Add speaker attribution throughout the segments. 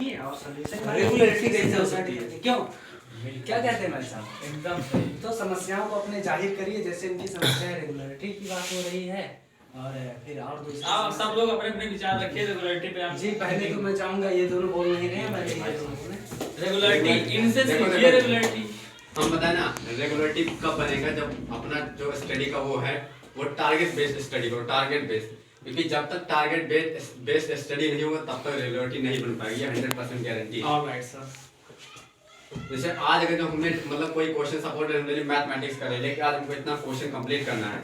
Speaker 1: देखिए और solution
Speaker 2: regularity कैसे हो सकती है?
Speaker 1: क्यों क्या कहते हैं भाई साहब?
Speaker 3: एकदम सही।
Speaker 1: तो समस्याओं को अपने जाहिर करिए, जैसे इनकी समस्या है रेगुलरिटी की बात हो रही है, और फिर और दूसरी
Speaker 3: आप सब लोग अपने अपने विचार रखिए रेगुलरिटी पे। आप
Speaker 1: जी पहले तो मैं चाहूंगा ये दोनों बोल नहीं रहे हैं, मैं यही बोलूंगा।
Speaker 3: रेगुलरिटी इनसे
Speaker 2: देखो,
Speaker 3: सीखिए
Speaker 2: देखो।
Speaker 3: रेगुलरिटी।
Speaker 2: हम बताए ना, रेगुलरिटी कब बनेगा जब अपना जो स्टडी का वो है वो टारगेट बेस्ड स्टडी करो, टारगेट बेस्ड। क्योंकि जब तक टारगेट बेस्ड स्टडी नहीं होगा तब तक रेगुलरिटी नहीं बन पाएगी, 100% गारंटी है।
Speaker 3: Alright sir.
Speaker 2: जैसे आज अगर जो हमने मतलब कोई क्वेश्चन सपोज मैथमेटिक्स का ले, लेकिन आज हमको इतना क्वेश्चन कंप्लीट करना है,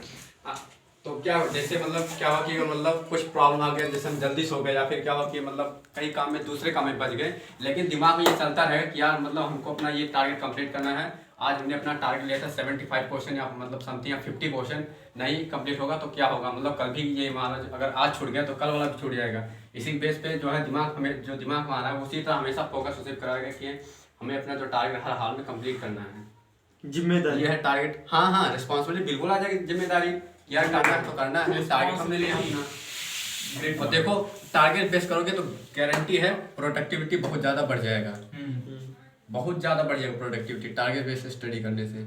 Speaker 2: तो क्या जैसे मतलब क्या हुआ कि मतलब कुछ प्रॉब्लम आ गया, जैसे हम जल्दी सो गए, या फिर क्या हुआ कि मतलब कई काम में दूसरे काम में बच गए, लेकिन दिमाग में ये चलता रहेगा कि यार मतलब हमको अपना ये टारगेट कंप्लीट करना है। आज हमने अपना टारगेट लिया था 75 क्वेश्चन या मतलब समथिंग या 50 क्वेश्चन नहीं कंप्लीट होगा तो क्या होगा, मतलब कल भी ये मान लो अगर आज छूट गया तो कल वाला भी छूट जाएगा। इसी बेस पे जो है दिमाग हमें जो दिमाग में आ रहा है उसी तरह हमेशा फोकस उसे कराएगा कि हमें अपना जो टारगेट हर हाल में कंप्लीट करना है।
Speaker 4: जिम्मेदारी
Speaker 2: ये है टारगेट। हाँ रिस्पॉन्सिबिलिटी बिल्कुल आ जाएगी, जिम्मेदारी यार करना तो करना है, टारगेट हमने लिया अपना। और देखो टारगेट बेस करोगे तो गारंटी है प्रोडक्टिविटी बहुत ज़्यादा बढ़ जाएगा, बहुत ज़्यादा बढ़ जाएगा प्रोडक्टिविटी टारगेट बेस स्टडी करने से।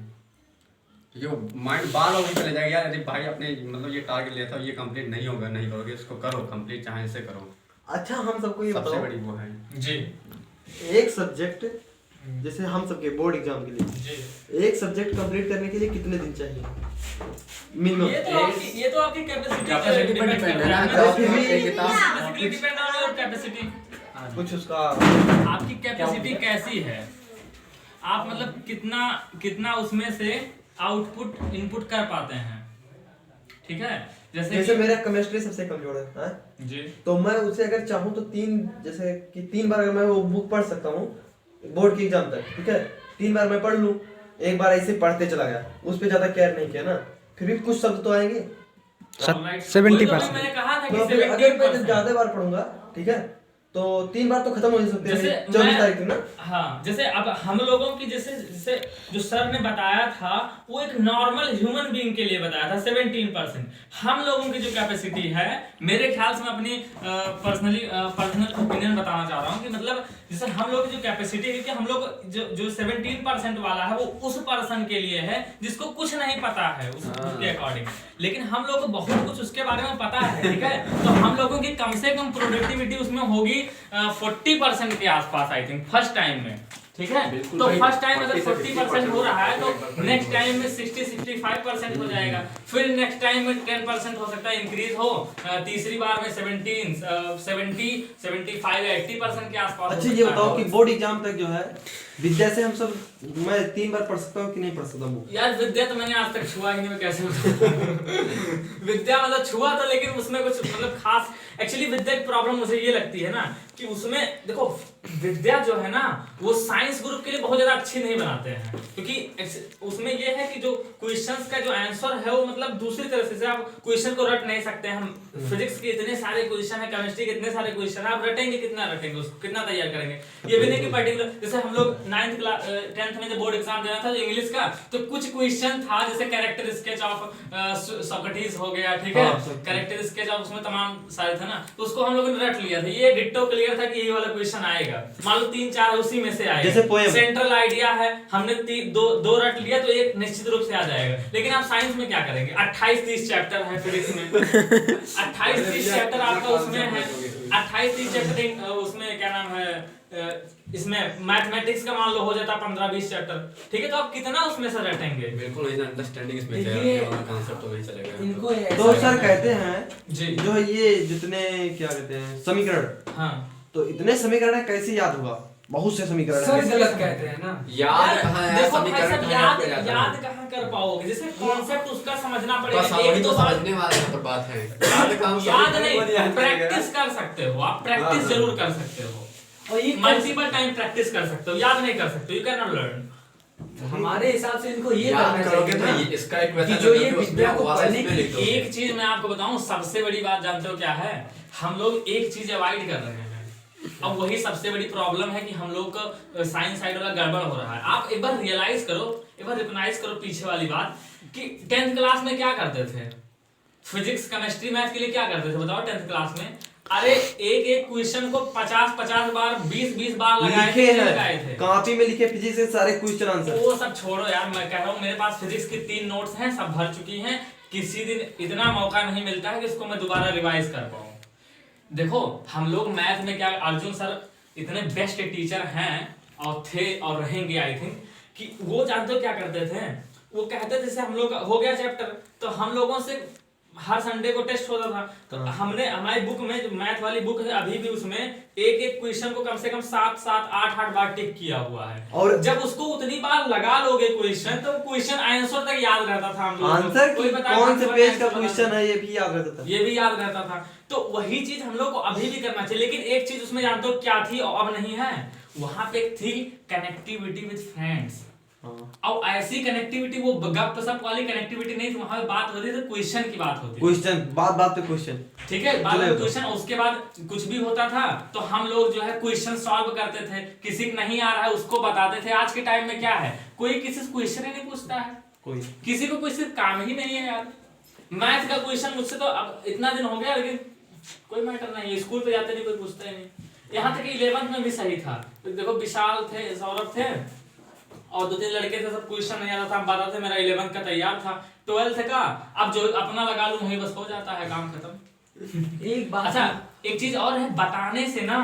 Speaker 2: क्योंकि माइंड बार बार वहीं चले जाएगा, यार अरे भाई अपने मतलब ये टारगेट लिया था ये कंप्लीट नहीं होगा, नहीं करोगे इसको करो कंप्लीट, चाहे से करो।
Speaker 4: अच्छा हम सबको ये
Speaker 2: सबसे
Speaker 4: बताओ,
Speaker 2: बड़ी वो है
Speaker 3: जी
Speaker 4: एक सब्जेक्ट जैसे हम सबके बोर्ड एग्जाम के लिए
Speaker 3: जी।
Speaker 4: एक सब्जेक्ट कंप्लीट करने के लिए कितने दिन चाहिए मिनिमम?
Speaker 3: ये तो आपकी
Speaker 2: कैपेसिटी पर डिपेंड है ना।
Speaker 3: Capacity depend on your capacity.
Speaker 4: कुछ उसका
Speaker 3: आपकी कैपेसिटी कैसी है, आप मतलब कितना उसमें से आउटपुट इनपुट कर पाते हैं, ठीक है।
Speaker 4: जैसे मेरा केमिस्ट्री सबसे कमजोर है, हाँ?
Speaker 3: जी।
Speaker 4: तो मैं उसे अगर चाहूँ तो जैसे कि 3 बार अगर मैं वो बुक पढ़ सकता हूँ बोर्ड के एग्जाम तक, ठीक है, 3 बार मैं पढ़ लूँ, एक बार ऐसे पढ़ते चला गया, उस पर ज्यादा केयर नहीं किया ना, फिर भी कुछ शब्द तो आएंगे।
Speaker 3: 70%। मैंने कहा था कि
Speaker 4: तो फिर अगर मैं
Speaker 3: 70%।
Speaker 4: ज्यादा बार पढ़ूंगा, ठीक है, तो 3 बार तो खत्म हो सकते हैं 24 तारीख को ना।
Speaker 3: हाँ, जैसे अब हम लोगों की जैसे जो सर ने बताया था वो एक नॉर्मल ह्यूमन बीइंग के लिए बताया था 17%। हम लोगों की जो कैपेसिटी है, मेरे ख्याल से मैं अपनी पर्सनल ओपिनियन बताना चाह रहा हूँ कि मतलब जैसे हम लोग की जो कैपेसिटी है कि हम लोग जो 17% वाला है वो उस पर्सन के लिए है जिसको कुछ नहीं पता है उसके अकॉर्डिंग, लेकिन हम लोग को बहुत कुछ उसके बारे में पता है, ठीक है। तो हम लोगों की कम से कम प्रोडक्टिविटी उसमें होगी 40% के आसपास, आई थिंक फर्स्ट टाइम में, ठीक है। तो फर्स्ट टाइम अगर 40% हो रहा है तो नेक्स्ट टाइम में 60-65% हो जाएगा, फिर नेक्स्ट टाइम में 10% हो सकता है इंक्रीज हो, तीसरी बार में 70-75-80% के आसपास।
Speaker 4: अच्छा ये बताओ कि बोर्ड एग्जाम तक जो है विद्या से हम सब, मैं 3 बार पढ़ सकता हूँ कि नहीं पढ़ सकता हूँ?
Speaker 3: यार विद्या तो मैंने आज तक छुआ ही नहीं, मैं कैसे विद्या मतलब छुआ था लेकिन उसमें कुछ मतलब खास, एक्चुअली विद्या की प्रॉब्लम मुझे ये लगती है ना कि उसमें देखो विद्या जो है ना वो साइंस ग्रुप के लिए बहुत ज्यादा अच्छी नहीं बनाते हैं, क्योंकि उसमें ये है कि जो क्वेश्चंस का जो आंसर है वो मतलब दूसरी तरह से आप क्वेश्चन को रट नहीं सकते। हम फिजिक्स के इतने सारे क्वेश्चन है, केमिस्ट्री के इतने सारे क्वेश्चन है, आप रटेंगे कितना, रटेंगे उसको कितना तैयार करेंगे। ये भी नहीं कि पर्टिकुलर जैसे हम लोग 9th क्लास 10th में जब बोर्ड एग्जाम देना था तो इंग्लिश का तो कुछ क्वेश्चन था जैसे कैरेक्टर स्केच ऑफ सोक्रेटिस हो गया, ठीक है, कैरेक्टर स्केच ऑफ उसमें तमाम सारे थे ना, तो उसको हम लोगों ने रट लिया था, ये डिट्टो क्लियर था कि ये वाला क्वेश्चन आएगा, मान लो 3-4 उसी में से आएगा।
Speaker 4: जैसे पोएम
Speaker 3: सेंट्रल आइडिया है, हमने दो रट लिया तो एक निश्चित रूप से आ जाएगा। लेकिन आप साइंस में क्या करेंगे, 28-30 चैप्टर है फिजिक्स में 28-30 चैप्टर आपका उसमें है, 28-30 चैप्टर उसमें क्या नाम है, इसमें मैथमेटिक्स का मान लो हो जाता 15-20 चैप्टर, ठीक है, तो आप कितना उसमें से रटेंगे?
Speaker 2: बिल्कुल नहीं, अंडरस्टैंडिंग इसमें क्या कांसेप्ट तो नहीं चलेगा
Speaker 1: इनको
Speaker 4: तो सर कहते हैं
Speaker 3: जी
Speaker 4: जो ये जितने क्या कहते हैं समीकरण,
Speaker 3: हाँ,
Speaker 4: तो इतने समीकरण कैसे याद होगा? बहुत से समीकरण
Speaker 1: सर
Speaker 4: हैं।
Speaker 1: गलत कहते हैं ना,
Speaker 2: याद कहाँ है,
Speaker 3: देखो
Speaker 2: समीकरण
Speaker 3: भाई
Speaker 2: कहाँ
Speaker 3: साहब,
Speaker 2: है,
Speaker 3: याद कहाँ कर पाओगे, जैसे कॉन्सेप्ट उसका समझना पड़ेगा।
Speaker 2: बस
Speaker 3: एक
Speaker 2: वही तो
Speaker 3: बार
Speaker 2: समझने वाले यहाँ पर बात है, याद कहाँ,
Speaker 3: याद नहीं, प्रैक्टिस कर सकते हो आप, प्रैक्टिस जरूर कर सकते हो,
Speaker 1: और ये
Speaker 3: मल्टीपल टाइम प्रैक्टिस कर सकते हो, याद नहीं कर सकते, यू कैन नॉट लर्न।
Speaker 1: हमारे हिसाब से इनको ये
Speaker 2: याद
Speaker 1: करना
Speaker 2: करोगे
Speaker 1: चाहिए
Speaker 2: तो
Speaker 1: ना
Speaker 2: इसका एक
Speaker 1: कि
Speaker 2: वैसा
Speaker 1: जो ये
Speaker 2: लगेगा, उसमें
Speaker 1: विद्या को
Speaker 2: वाला
Speaker 1: पढ़ने
Speaker 2: इसमें लिख दो।
Speaker 3: एक चीज मैं आपको बताऊं, सबसे बड़ी बात जानते हो क्या है, हम लोग एक चीज अवॉइड कर रहे हैं, अब वही सबसे बड़ी प्रॉब्लम है कि हम लोग का साइंस साइड वाला गड़बड़ हो रहा है। आप एक बार रियलाइज करो, एक बार रिकॉग्नाइज करो पीछे वाली बात कि 10th क्लास में क्या करते थे, फिजिक्स केमिस्ट्री मैथ के लिए क्या करते थे बताओ 10th क्लास में? अरे एक एक क्वेश्चन को 50-50 बार 20-20 बार
Speaker 4: लिखे
Speaker 3: लगाए
Speaker 4: हैं
Speaker 3: थे।
Speaker 4: कॉपी में, लिखे फिजिक्स के सारे क्वेश्चन आंसर।
Speaker 3: वो सब छोड़ो यार, मैं कह रहा हूँ मेरे पास फिजिक्स की 3 नोट्स हैं, सब भर चुकी हैं। किसी दिन इतना मौका नहीं मिलता है कि इसको मैं दोबारा रिवाइज कर पाऊँ। देखो हम लोग मैथ में क्या, अर्जुन सर इतने बेस्ट टीचर हैं और थे और रहेंगे आई थिंक, कि वो जानते हो क्या करते थे, वो कहते थे जैसे हम लोग हो गया चैप्टर तो हम लोगों से हर संडे को टेस्ट होता था, तो हमने हमारी बुक में जो मैथ वाली बुक है अभी भी उसमें एक एक क्वेश्चन को कम से कम 7-8 बार टिक किया हुआ है।
Speaker 4: और
Speaker 3: जब उसको उतनी बार लगा लोगे क्वेश्चन तो क्वेश्चन आंसर तक याद रहता था हम लोग
Speaker 4: आंसर
Speaker 3: कोई बताए
Speaker 4: कौन से पेज का
Speaker 3: आंसर
Speaker 4: क्वेश्चन है ये भी याद रहता था।
Speaker 3: ये भी याद रहता था। तो वही चीज हम लोग को अभी भी करना चाहिए, लेकिन एक चीज उसमें जानते हो क्या थी और अब नहीं है, वहां पे एक थी कनेक्टिविटी विद फ्रेंड्स। और ऐसी कनेक्टिविटी वो गप वाली कनेक्टिविटी नहीं थी, वहां पे बात होती थी क्वेश्चन की बात होती थी,
Speaker 4: क्वेश्चन बात पे क्वेश्चन,
Speaker 3: ठीक है, बात में क्वेश्चन। उसके बाद कुछ भी होता था तो हम लोग जो है क्वेश्चन सॉल्व करते थे, किसी को नहीं आ रहा है उसको बताते थे। आज के टाइम में क्या है, कोई किसी से क्वेश्चन ही नहीं पूछता है,
Speaker 4: कोई
Speaker 3: किसी को कोई सिर्फ काम ही नहीं है यार। मैथ का क्वेश्चन मुझसे तो अब इतना दिन हो गया लेकिन कोई मैटर नहीं है, स्कूल पे जाते नहीं कोई पूछता ही नहीं। यहाँ तक 11th में भी सही था, देखो विशाल थे, सौरभ थे और 2-3 लड़के थे, सब क्वेश्चन नहीं आता था, बताते थे। मेरा 11th का तैयार था, 12th का अब जो अपना लगा लूं वही बस हो जाता है काम खत्म।
Speaker 1: एक बात,
Speaker 3: अच्छा एक चीज और है, बताने से ना,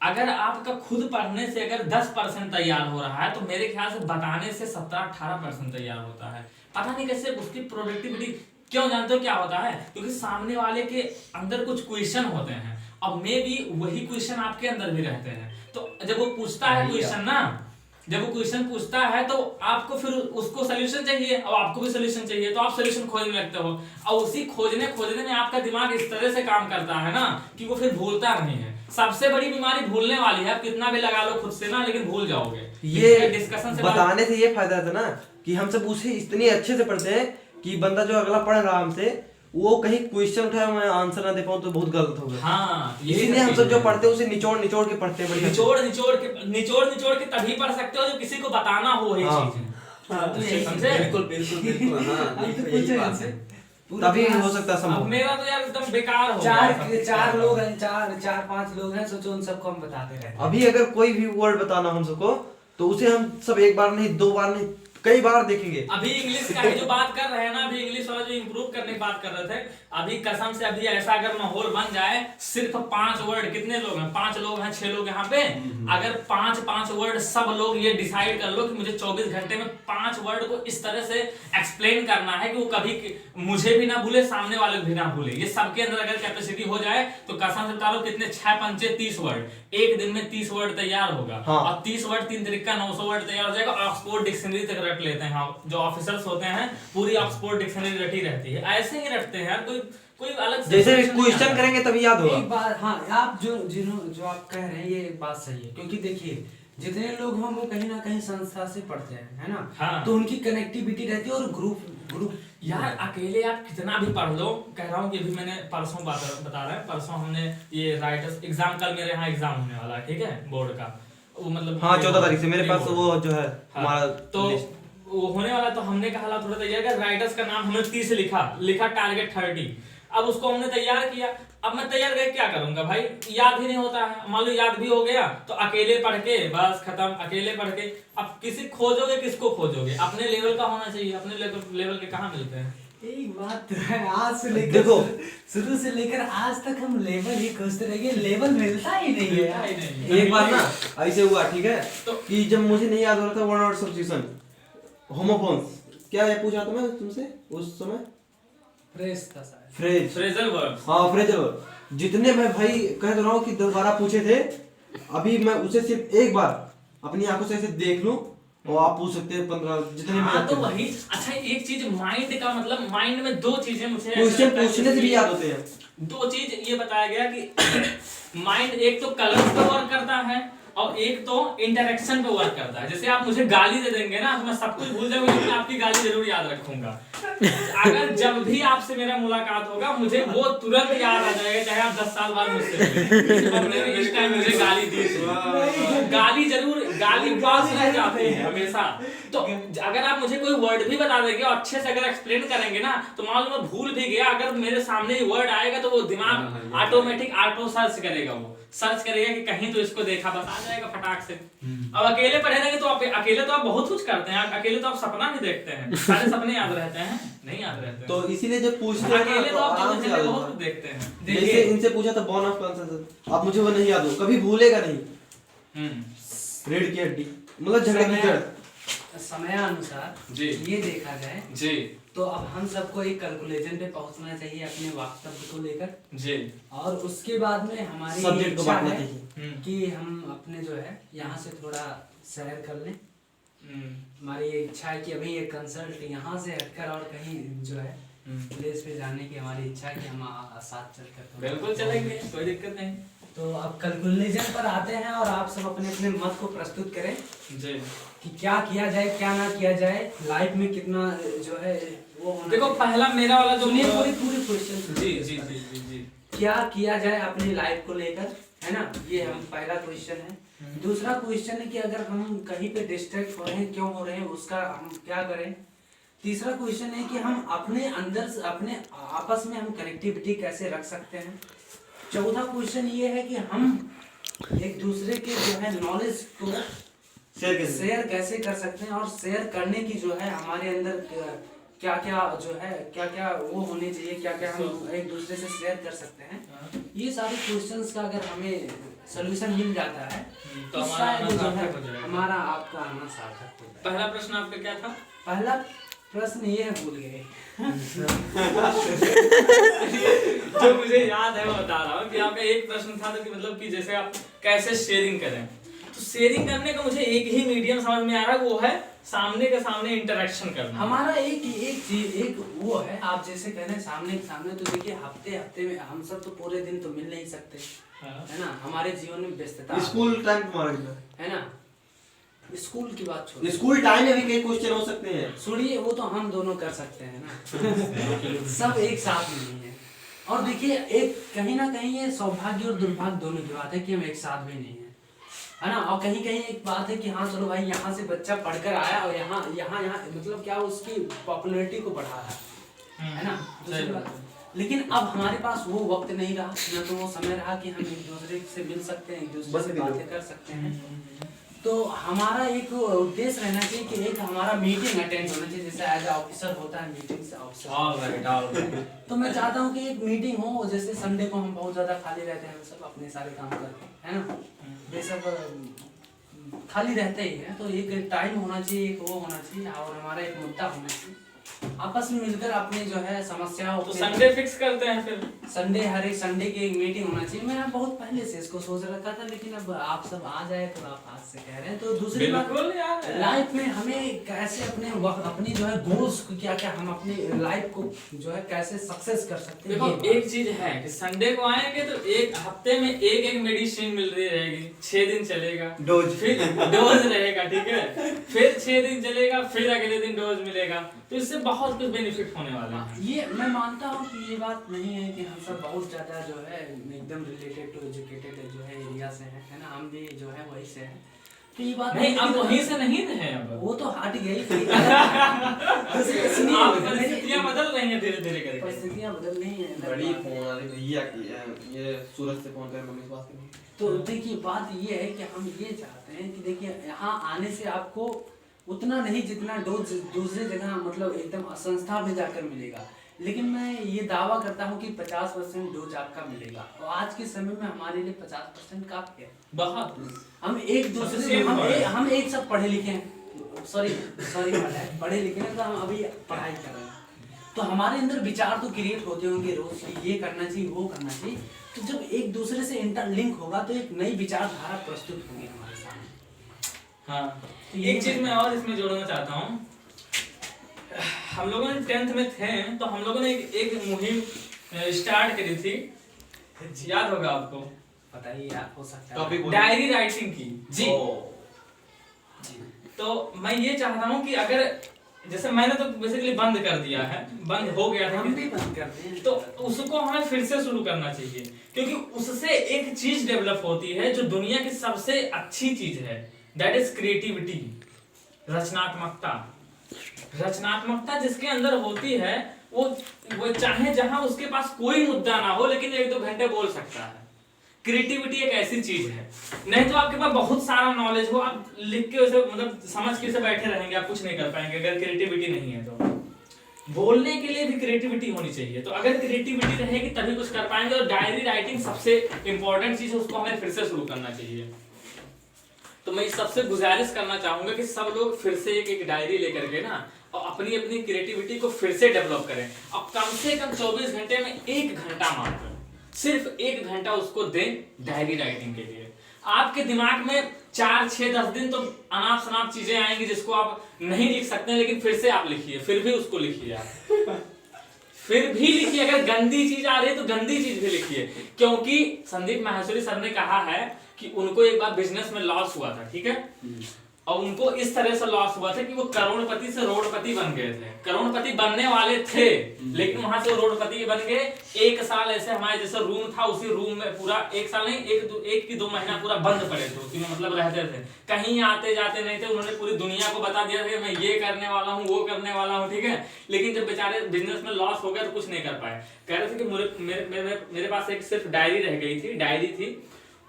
Speaker 3: अगर आपका खुद पढ़ने से अगर 10% तैयार हो रहा है तो मेरे ख्याल से बताने से 17-18% तैयार होता है। पता नहीं कैसे उसकी प्रोडक्टिविटी, क्यों जानते हो क्या होता है, क्योंकि सामने वाले के अंदर कुछ क्वेश्चन होते हैं और मे बी वही क्वेश्चन आपके अंदर भी रहते हैं। तो जब वो पूछता है क्वेश्चन ना, जब वो क्वेश्चन पूछता है तो आपको फिर उसको सोल्यूशन चाहिए और आपको भी सोल्यूशन चाहिए, तो आप सोल्यूशन खोजने लगते हो और उसी खोजने में आपका दिमाग इस तरह से काम करता है ना कि वो फिर भूलता नहीं है। सबसे बड़ी बीमारी भूलने वाली है, आप कितना भी लगा लो खुद से ना लेकिन भूल जाओगे।
Speaker 4: ये
Speaker 3: डिस्कशन से
Speaker 4: बताने से ये फायदा था ना कि हम सब उसे इतने अच्छे से पढ़ते हैं कि बंदा जो अगला पढ़ रहा हमसे वो कहीं क्वेश्चन उठाया मैं आंसर ना दे पाऊं तो बहुत गलत होगा।
Speaker 3: हाँ,
Speaker 4: इसीलिए हम सब जो पढ़ते हैं उसे निचोड़ के पढ़ते हैं, बढ़िया
Speaker 3: निचोड़ के तभी पढ़ सकते हो जो किसी को बताना हो वही
Speaker 4: हाँ।
Speaker 3: चीज है। समझे?
Speaker 2: बिल्कुल हाँ, यही बात है।
Speaker 4: तभी हो सकता है
Speaker 3: अब
Speaker 4: संभव।
Speaker 3: मेरा तो यार एकदम बेकार हो गया।
Speaker 1: चार लोग हैं, 4-5 लोग हैं, सोचो उन सबको हम बताते रहते हैं।
Speaker 4: अभी अगर कोई भी वर्ड बताना हम सबको तो उसे हम सब एक बार नहीं, 2 बार नहीं, कई बार देखेंगे।
Speaker 3: अभी इंग्लिश का ही जो बात कर रहे हैं ना, अभी इंग्लिश वाला जो इम्प्रूव करने की बात कर रहे थे, अभी कसम से अभी ऐसा अगर माहौल बन जाए, सिर्फ 5 वर्ड, कितने लोग हैं, 5 लोग हैं, 6 लोग यहाँ पे, अगर 5 वर्ड सब लोग ये डिसाइड कर लो कि मुझे 24 घंटे में 5 वर्ड को इस तरह से एक्सप्लेन करना है कि वो कभी मुझे भी ना भूले, सामने वाले भी ना भूले, ये सबके अंदर अगर कैपेसिटी हो जाए तो कसम से बता लो कितने 6-5 30 वर्ड, एक दिन में 30 वर्ड तैयार होगा।
Speaker 4: हाँ।
Speaker 3: और 30 वर्ड 3 तरीका 900 वर्ड तैयार हो जाएगा। ऑक्सफोर्ड डिक्शनरी तक रट लेते हैं, हाँ, जो ऑफिसर्स होते हैं पूरी ऑक्सफोर्ड डिक्शनरी रटी रहती है, ऐसे ही रटते हैं यार, कोई अलग से
Speaker 4: जैसे
Speaker 3: solution नहीं
Speaker 4: क्वेश्चन
Speaker 3: आता।
Speaker 4: करेंगे तभी याद होगा।
Speaker 1: एक बात, हाँ, आप जो आप कह रहे हैं ये बात सही है, क्योंकि देखिए जितने लोग हम वो कहीं ना कहीं संस्था से पढ़ते हैं, है ना,
Speaker 3: हाँ।
Speaker 1: तो उनकी कनेक्टिविटी रहती है और ग्रुप
Speaker 3: यार अकेले आप कितना भी पढ़ लो, कह रहा हूँ कि अभी मैंने परसों बता रहा है, परसों हमने ये राइटर्स एग्जाम, कल मेरे यहाँ एग्जाम होने वाला है, ठीक है, बोर्ड का, वो मतलब
Speaker 4: हाँ 14 तारीख से मेरे पास वो जो है
Speaker 3: हाँ,
Speaker 4: हमारा
Speaker 3: तो
Speaker 4: लिस्ट।
Speaker 3: वो होने वाला, तो हमने कहा थोड़ा तैयार किया, राइटर्स का नाम हमने 30 लिखा टारगेट 30। अब उसको हमने तैयार किया, अब मैं तैयार करके क्या करूंगा भाई, याद ही नहीं होता है, मान लो याद भी हो गया तो अकेले पढ़ के बस खत्म, अकेले पढ़ के अब किसको खोजोगे, अपने लेवल का होना चाहिए, अपने लेवल के कहाँ मिलते हैं।
Speaker 1: एक बात तो है, आज से लेकर
Speaker 4: देखो,
Speaker 1: शुरू से लेकर आज तक हम लेवल ही खोजते रहेंगे, लेवल मिलता ही नहीं है यार।
Speaker 4: एक बार ना ऐसे हुआ, ठीक है,
Speaker 3: तो
Speaker 4: कि जब मुझे नहीं याद हो रहा था वर्ड सब्स्टिट्यूशन, होमोफोन्स, क्या ये पूछा था मैं तुमसे उस समय,
Speaker 3: फ्रेजल वर्ब्स,
Speaker 4: हाँ फ्रेजल वर्ब, जितने मैं भाई कह तो रहा हूँ कि 10-12 पूछे थे, अभी मैं उसे सिर्फ एक बार अपनी आंखों से ऐसे देख लूं और आप पूछ सकते हैं 15 जितने
Speaker 3: हाँ,
Speaker 4: में।
Speaker 3: तो वही। अच्छा एक चीज माइंड का मतलब, माइंड में 2 चीजें मुझे
Speaker 4: क्वेश्चन पूछने से भी याद होते हैं।
Speaker 3: 2 चीज ये बताया गया कि माइंड एक तो कलर्स पे वर्क करता है और एक तो इंटरेक्शन पे वर्क करता है। जैसे आप मुझे गाली दे देंगे ना तो मैं सब कुछ भूल जाऊंगा, लेकिन आपकी गाली जरूर याद रखूंगा। अगर जब भी आपसे मेरा मुलाकात होगा मुझे वो तुरंत याद आ जाएगा, चाहे आप 10 साल बाद मुझसे मिले, इस टाइम मुझे गाली दी थी। गाली जरूर गाली बात रह जाते हैं हमेशा। तो अगर आप मुझे कोई वर्ड भी बता देंगे और अच्छे से अगर एक्सप्लेन करेंगे ना, तो मान लो मैं भूल भी गया, अगर मेरे सामने वर्ड आएगा तो वो दिमाग ऑटोमेटिक ऑटो सर्च करेगा, वो सर्च करेगा कि कहीं तो इसको देखा, बस आ जाएगा फटाक से। अब अकेले पढ़े रहेंगे तो अकेले तो आप बहुत कुछ करते हैं, अकेले तो आप सपना भी देखते हैं, सारे सपने याद रहते हैं? नहीं याद रहते हैं।
Speaker 4: तो इसीलिए जब पूछते हैं ना
Speaker 3: अकेले
Speaker 4: तो
Speaker 3: तो आप
Speaker 4: आराम से याद
Speaker 3: बहुत
Speaker 4: होता
Speaker 3: कुछ
Speaker 4: है।
Speaker 3: देखते हैं।
Speaker 4: जैसे
Speaker 3: देखिए
Speaker 4: इनसे पूछा था बॉर्न ऑफ कॉन्सेंसस, अब मुझे वो नहीं याद हो, कभी भूलेगा नहीं। रीढ़ की हड्डी मतलब झगड़े की जड़।
Speaker 1: समयानुसार
Speaker 2: जी।
Speaker 1: ये देखा जाए
Speaker 2: जी
Speaker 1: तो अब हम सबको एक कैलकुलेशन पे पहुंचना चाहिए अपने वक्तव्य को लेकर,
Speaker 2: जी
Speaker 1: और उसके बाद में हमारी
Speaker 4: सब्जेक्ट को
Speaker 1: इच्छा
Speaker 4: बांटना
Speaker 1: है
Speaker 4: चाहिए।
Speaker 1: कि हम अपने जो है यहाँ से थोड़ा सैर कर लें। हमारी ये इच्छा है कि अभी ये कंसल्ट यहाँ से हटकर और कहीं जो है प्लेस पे जाने की हमारी इच्छा है कि हम साथ चलकर
Speaker 3: बिल्कुल चलेंगे, कोई दिक्कत नहीं।
Speaker 1: तो अब कैलकुलेशन पर आते हैं और आप सब अपने अपने मत को प्रस्तुत करें
Speaker 3: जी
Speaker 1: कि क्या किया जाए क्या ना किया जाए, लाइफ में कितना जो है वो होना
Speaker 3: देखो
Speaker 1: चाहिए।
Speaker 3: पहला मेरा वाला जो
Speaker 1: सुनिए पूरी क्वेश्चन।
Speaker 3: जी जी जी जी जी
Speaker 1: क्या किया जाए अपनी लाइफ को लेकर, है ना, ये हम पहला क्वेश्चन है। दूसरा क्वेश्चन है कि अगर हम कहीं पे डिस्ट्रैक्ट हो रहे हैं, क्यों हो रहे हैं, उसका हम क्या करें। तीसरा क्वेश्चन है कि हम अपने अंदर से अपने आपस में हम कनेक्टिविटी कैसे रख सकते हैं। चौथा क्वेश्चन ये है कि हम एक दूसरे के जो है नॉलेज को शेयर कैसे कर सकते हैं, और शेयर करने की जो है हमारे अंदर क्या क्या जो है क्या क्या वो होने चाहिए, क्या क्या हम एक दूसरे से शेयर कर सकते हैं। ये सारे क्वेश्चंस का अगर हमें सोल्यूशन मिल जाता है
Speaker 3: तो हमारा
Speaker 1: शायद
Speaker 3: आना
Speaker 1: जो
Speaker 3: सार्थक
Speaker 1: है
Speaker 3: हो जाएगा।
Speaker 1: हमारा आपका आना सार्थक हो जाएगा।
Speaker 3: पहला प्रश्न आपका क्या था?
Speaker 1: पहला प्रश्न ये है, भूल गए।
Speaker 3: जो मुझे याद है वो बता रहा हूँ कि आपका एक प्रश्न था तो कि मतलब कि जैसे आप कैसे शेयरिंग करें। तो शेयरिंग करने का मुझे एक ही मीडियम समझ में आ रहा है, वो है सामने के सामने इंटरेक्शन करना।
Speaker 1: हमारा एक चीज एक वो है, आप जैसे कह रहे हैं सामने के सामने, तो देखिए हफ्ते में हम सब तो पूरे दिन तो मिल नहीं सकते, है ना, हमारे जीवन में व्यस्तता
Speaker 4: स्कूल टाइम तुम्हारा कितना
Speaker 1: है ना। स्कूल की बात छोड़िए,
Speaker 4: स्कूल टाइम में भी कई क्वेश्चन हो सकते हैं।
Speaker 1: सुनिए वो तो हम दोनों कर सकते हैं ना। सब एक साथ में नहीं है। और देखिए एक कहीं ना कहीं ये सौभाग्य और दुर्भाग्य दोनों की बात है कि हम एक साथ भी नहीं है ना। और कहीं कहीं एक बात है कि हाँ चलो भाई यहाँ से बच्चा पढ़कर आया और यहाँ यहाँ यहाँ मतलब क्या उसकी पॉपुलैरिटी को बढ़ा रहा है ना। दूसरी बात, लेकिन अब हमारे पास वो वक्त नहीं रहा, न तो वो समय रहा कि हम एक दूसरे से मिल सकते हैं, एक दूसरे से बातें कर सकते हैं। तो हमारा एक उद्देश्य रहना चाहिए कि एक हमारा मीटिंग अटेंड होना चाहिए, जैसे एज ऑफिसर होता है मीटिंग से ऑफिसर। तो मैं चाहता हूँ कि एक मीटिंग हो, जैसे संडे को हम बहुत ज्यादा खाली रहते हैं, सब अपने सारे काम करके, है ना, ये सब खाली रहते ही है, तो एक टाइम होना चाहिए, एक वो होना चाहिए, और हमारा एक मुद्दा होना चाहिए, आपस में मिलकर अपने जो है समस्याओं
Speaker 3: तो संडे फिक्स करते हैं फिर।
Speaker 1: संडे हर एक संडे की एक मीटिंग होना चाहिए। मैं बहुत पहले से इसको सोच रखा था, लेकिन अब आप सब आ जाए तो आप आज से कह रहे हैं। तो दूसरी बात,
Speaker 3: बिल्कुल यार,
Speaker 1: लाइफ में हमें कैसे अपनी जो है गोल्स को क्या क्या हम अपनी लाइफ को जो है कैसे सक्सेस कर सकते हैं।
Speaker 3: देखो एक चीज है कि संडे को आएंगे तो एक हफ्ते में एक मेडिसिन मिल रही रहेगी, 6 दिन चलेगा
Speaker 4: डोज,
Speaker 3: फिर डोज रहेगा, ठीक है, फिर 6 दिन चलेगा, फिर अगले दिन डोज मिलेगा, तो इससे बहुत कुछ बेनिफिट होने वाला है।
Speaker 1: ये मैं मानता हूँ कि ये बात नहीं है कि हम सब बहुत ज्यादा जो है एकदम रिलेटेड टू एजुकेटेड जो है एरिया से है ना, हम भी जो है वही से हैं। तो ये बात
Speaker 3: नहीं, अब वहीं से नहीं रहे, अब
Speaker 1: वो तो हट गई।
Speaker 3: आप परिस्थितियां बदल रही हैं धीरे धीरे करके।
Speaker 1: परिस्थितियां बदल रही हैं।
Speaker 4: बड़ी फोन आ रही भैया की है, ये सूरज से फोन कर मम्मी से बात करनी।
Speaker 1: तो देखिए बात ये है कि हम ये चाहते हैं कि देखिए यहाँ आने से आपको उतना नहीं जितना डोज दूसरी जगह मतलब एकदम संस्था में जाकर मिलेगा, लेकिन मैं ये दावा करता हूँ कि 50% डोज आपका मिलेगा, और आज के समय में हमारे लिए 50% काफी है।
Speaker 3: बहुत
Speaker 1: हम एक दूसरे से हम एक सब पढ़े लिखे हैं, सॉरी पढ़े लिखे हैं, तो हम अभी पढ़ाई कर रहे हैं, तो हमारे अंदर विचार तो क्रिएट होते होंगे रोज कि ये करना चाहिए वो करना चाहिए। तो जब एक दूसरे से इंटरलिंक होगा तो एक नई विचारधारा प्रस्तुत होगी हमारे सामने।
Speaker 3: हाँ, एक चीज मैं और इसमें जोड़ना चाहता हूँ। हम लोगों ने 10th में थे तो हम लोगों ने एक मुहिम स्टार्ट करी थी, याद होगा आपको,
Speaker 1: पता ही याद हो सकता है,
Speaker 4: टॉपिक
Speaker 3: डायरी राइटिंग की।
Speaker 1: जी।
Speaker 3: तो मैं ये चाहता हूँ कि अगर जैसे मैंने तो बेसिकली बंद कर दिया है, बंद हो गया था,
Speaker 1: हम भी बंद करते हैं,
Speaker 3: तो उसको हमें फिर से शुरू करना चाहिए, क्योंकि उससे एक चीज डेवलप होती है जो दुनिया की सबसे अच्छी चीज है, दैट इज क्रिएटिविटी, रचनात्मकता। रचनात्मकता जिसके अंदर होती है वो चाहे जहां उसके पास कोई मुद्दा ना हो लेकिन 1-2 घंटे बोल सकता है। क्रिएटिविटी एक ऐसी चीज है, नहीं तो आपके पास बहुत सारा नॉलेज हो, आप लिख के उसे मतलब समझ के उसे बैठे रहेंगे, आप कुछ नहीं कर पाएंगे अगर क्रिएटिविटी नहीं है तो। बोलने के लिए भी क्रिएटिविटी होनी चाहिए, तो अगर क्रिएटिविटी रहेगी तभी कुछ कर पाएंगे। और डायरी राइटिंग सबसे इंपॉर्टेंट चीज है, उसको हमें फिर से शुरू करना चाहिए। तो मैं सबसे गुजारिश करना चाहूंगा कि सब लोग फिर से एक डायरी लेकर के ना और अपनी अपनी क्रिएटिविटी को फिर से डेवलप करें। अब कम से कम 24 घंटे में 1 घंटा मात्र, सिर्फ 1 घंटा उसको दें डायरी राइटिंग के लिए। आपके दिमाग में 4, 6, 10 दिन तो अनाप शनाप चीजें आएंगी जिसको आप नहीं लिख सकते, लेकिन फिर से आप लिखिए, फिर भी उसको लिखिए आप फिर भी लिखिए। अगर गंदी चीज आ रही है तो गंदी चीज भी लिखिए, क्योंकि संदीप माहेश्वरी सर ने कहा है कि उनको एक बार बिजनेस में लॉस हुआ था, ठीक है, और उनको इस तरह से लॉस हुआ था कि वो करोड़पति से रोडपति बन गए थे। करोड़पति बनने वाले थे लेकिन वहां से वो रोडपति बन गए। 1 साल ऐसे हमारे जैसा रूम था, उसी रूम में पूरा 1 साल नहीं 1 की 2 महीना पूरा बंद पड़े थे, उसी में मतलब रहते थे, कहीं आते जाते नहीं थे। उन्होंने पूरी दुनिया को बता दिया था कि मैं ये करने वाला हूँ, वो करने वाला हूँ, ठीक है, लेकिन जब बेचारे बिजनेस में लॉस हो गया तो कुछ नहीं कर पाए। कह रहे थे कि मेरे पास एक सिर्फ डायरी रह गई थी, डायरी थी,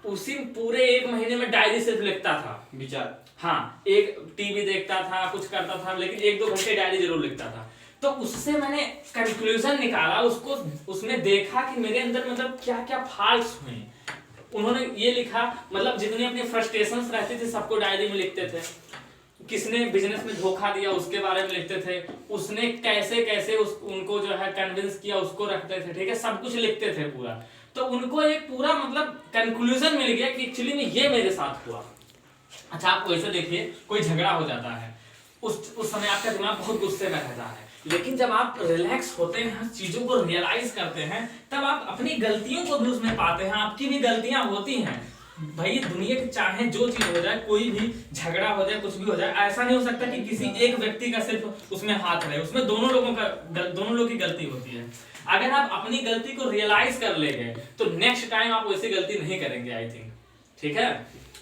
Speaker 3: उसी पूरे 1 महीने में डायरी सिर्फ लिखता था विचार। हाँ, एक टीवी देखता था, कुछ करता था, लेकिन 1-2 घंटे डायरी जरूर लिखता था। तो उससे मैंने कंक्लूजन निकाला, उसको उसमें देखा कि मेरे अंदर मतलब क्या क्या फॉल्ट्स हुए। उन्होंने ये लिखा, मतलब जितनी अपनी फ्रस्ट्रेशंस रहती थी सबको डायरी में लिखते थे। किसने बिजनेस में धोखा दिया उसके बारे में लिखते थे, उसने कैसे कैसे उनको जो है कन्विंस किया उसको रखते थे, ठीक है, सब कुछ लिखते थे पूरा। तो उनको एक पूरा मतलब कंक्लूजन मिल गया कि एक्चुअली में ये मेरे साथ हुआ। अच्छा, आपको ऐसे देखिए, कोई झगड़ा हो जाता है, उस समय आपका दिमाग बहुत गुस्से में रहता है, लेकिन जब आप रिलैक्स होते हैं, चीजों को रियलाइज करते हैं, तब आप अपनी गलतियों को भी उसमें पाते हैं। आपकी भी गलतियां होती हैं भाई, दुनिया की चाहे जो चीज हो जाए, कोई भी झगड़ा हो जाए, कुछ भी हो जाए, ऐसा नहीं हो सकता कि किसी एक व्यक्ति का सिर्फ उसमें हाथ रहे, उसमें दोनों लोगों की गलती होती है। अगर आप अपनी गलती को रियलाइज कर लेंगे तो नेक्स्ट टाइम आप वैसी गलती नहीं करेंगे, आई थिंक, ठीक है।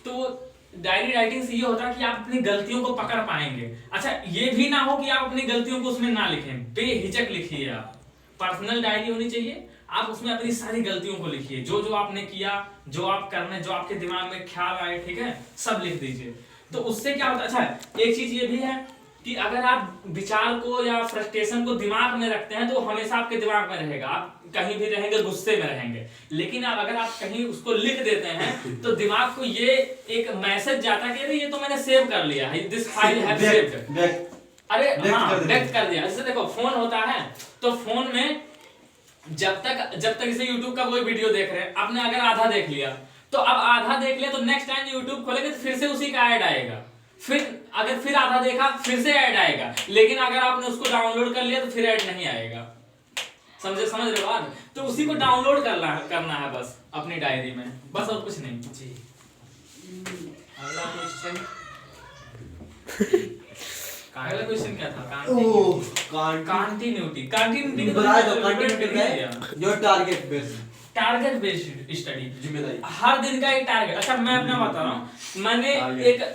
Speaker 3: तो डायरी राइटिंग से ये होता है कि आप अपनी गलतियों को पकड़ पाएंगे। अच्छा, ये भी ना हो कि आप अपनी गलतियों को उसमें ना लिखें, बेहिचक लिखिए। आप पर्सनल डायरी होनी चाहिए, आप उसमें अपनी सारी गलतियों को लिखिए, जो जो आपने किया, जो आप करने, जो आपके दिमाग में ख्याल आए, ठीक है, सब लिख दीजिए। तो उससे क्या होता है, अच्छा एक चीज ये भी है कि अगर आप विचार को या फ्रस्ट्रेशन को दिमाग में रखते हैं तो हमेशा आपके दिमाग में रहेगा, आप कहीं भी रहेंगे गुस्से में रहेंगे। लेकिन अगर आप कहीं उसको लिख देते हैं तो दिमाग को ये एक मैसेज जाता है कि अरे ये तो मैंने सेव कर लिया है, दिस फाइल हैव सेव्ड, अरे हाँ व्यक्त कर दिया। जैसे देखो फोन होता है, तो फोन में जब तक इसे यूट्यूब का कोई वीडियो देख रहे हैं, आपने अगर आधा देख लिया तो अब आधा देख लिया तो नेक्स्ट टाइम यूट्यूब खोलेंगे तो फिर से उसी का ऐड आएगा, फिर आधा देखा फिर से ऐड आएगा। लेकिन अगर आपने उसको डाउनलोड कर लिया तो फिर ऐड नहीं आएगा। समझ रहे हो बात? तो उसी को डाउनलोड करना है बस अपनी डायरी में, बस और कुछ नहीं जी। अगला क्वेश्चन क्या था? टारगेट बेस्ड स्टडी, जिम्मेदारी, हर दिन का एक टारगेट। अच्छा मैं अपना बता रहा हूँ, मैंने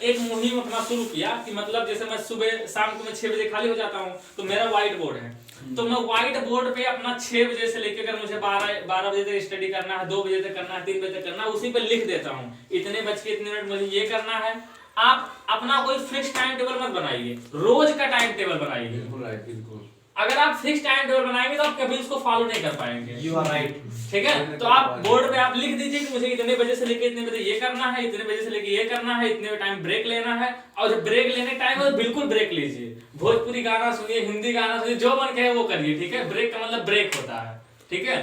Speaker 3: एक मुहिम अपना शुरू किया कि मतलब जैसे मैं सुबह शाम को मैं 6 बजे खाली हो जाता हूँ, तो मेरा व्हाइट बोर्ड है, तो मैं व्हाइट बोर्ड पे अपना 6 बजे से लेकर अगर मुझे 12 बजे तक स्टडी करना है, 2 बजे तक करना है, 3 बजे तक करना है, उसी पे लिख देता हूँ इतने बज के इतने मिनट मुझे ये करना है। आप अपना कोई फिक्स टाइम टेबल मत बनाइए, रोज का टाइम टेबल बनाइए। अगर आप फिक्स टाइम टेबल बनाएंगे तो आप कभी उसको फॉलो नहीं कर पाएंगे। यू आर राइट, ठीक है। तो आप बोर्ड पे आप लिख दीजिए कि मुझे इतने बजे से लेके इतने बजे ये करना है, इतने बजे से लेके ये करना है, इतने टाइम ब्रेक लेना है, और जब ब्रेक लेने टाइम है तो बिल्कुल ब्रेक लीजिए। भोजपुरी गाना सुनिए, हिंदी गाना सुनिए, जो मन कहे वो करिए, ठीक है। ब्रेक का मतलब ब्रेक होता है, ठीक है।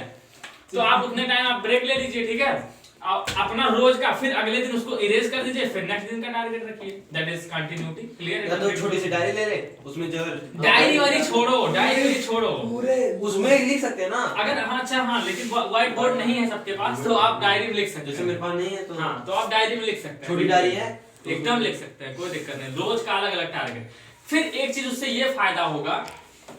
Speaker 3: तो आप उतने टाइम आप ब्रेक ले लीजिए, ठीक है। अपना रोज का, फिर अगले दिन उसको इरेज कर दीजिए, फिर नेक्स्ट दिन का टारगेट रखिए। That is continuity. क्लियर है?
Speaker 4: तो छोटी सी डायरी ले ले, उसमें जो
Speaker 3: डायरी वाली छोड़ो,
Speaker 4: पूरे उसमें लिख सकते हैं ना
Speaker 3: अगर। हाँ अच्छा, हाँ, लेकिन व्हाइट बोर्ड नहीं है सबके पास, तो आप डायरी में लिख सकते हैं।
Speaker 4: जैसे मेरे पास नहीं है तो
Speaker 3: हाँ, तो आप डायरी में लिख सकते हैं,
Speaker 4: छोटी डायरी है
Speaker 3: एकदम लिख सकते हैं, कोई दिक्कत नहीं। रोज का अलग अलग टारगेट। फिर एक चीज उससे ये फायदा होगा,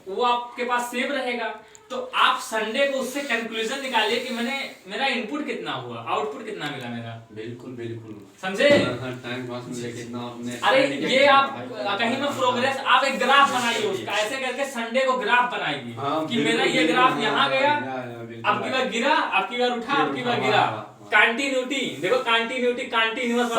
Speaker 3: वो आपके पास सेव रहेगा, तो आप संडे को उससे कंक्लूजन निकालिए कि मैंने मेरा इनपुट कितना हुआ, आउटपुट कितना मिला मेरा।
Speaker 2: बिल्कुल बिल्कुल
Speaker 3: समझे?
Speaker 2: टाइम पास मिले कितना आपने
Speaker 3: अरे ये आप कहीं में प्रोग्रेस, आप एक ग्राफ बनाइए उसका, ऐसे करके संडे को ग्राफ बनाइए कि मेरा ये ग्राफ यहाँ गया, अब की बार गिरा, अब की बार उठा, अब की बार गिरा। कंटिन्यूटी देखो, कंटिन्यूटी कंटिन्यूअस